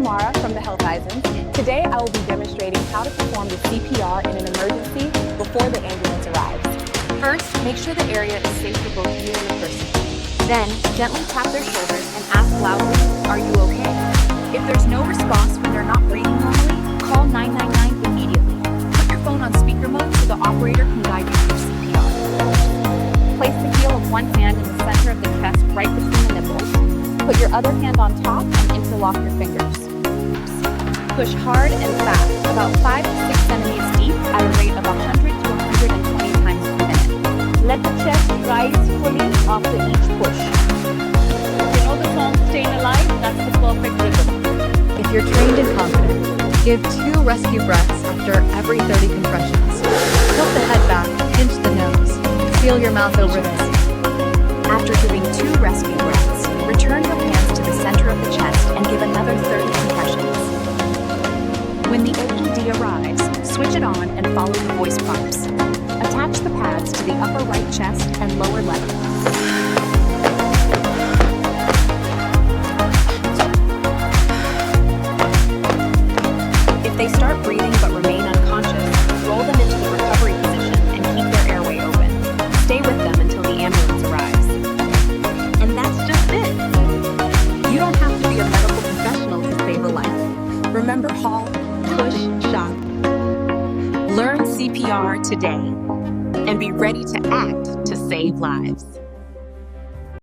Tamara from the Healthizans. Today I will be demonstrating how to perform the CPR in an emergency before the ambulance arrives. First, make sure the area is safe for both you and the person. Then, gently tap their shoulders and ask loudly, "Are you okay?" If there's no response when they're not breathing normally, call 999 immediately. Put your phone on speaker mode so the operator can guide you through CPR. Place the heel of one hand in the center of the chest right between the nipples. Put your other hand on top and interlock your fingers. Push hard and fast, about 5 to 6 centimeters deep at a rate of 100 to 120 times per minute. Let the chest rise fully after each push. You know the song Staying Alive? That's the perfect rhythm. If you're trained and confident, give 2 rescue breaths after every 30 compressions. Tilt the head back, pinch the nose, seal your mouth over this. After doing 2 rescue breaths, return your hands to the center of the chest and give another 30 compressions. When the AED arrives, switch it on and follow the voice prompts. Attach the pads to the upper right chest and lower left. If they start breathing but remain unconscious, roll them into the recovery position and keep their airway open. Stay with them until the ambulance arrives. And that's just it. You don't have to be a medical professional to save a life. Remember HAL, push, shock. Learn CPR today and be ready to act to save lives.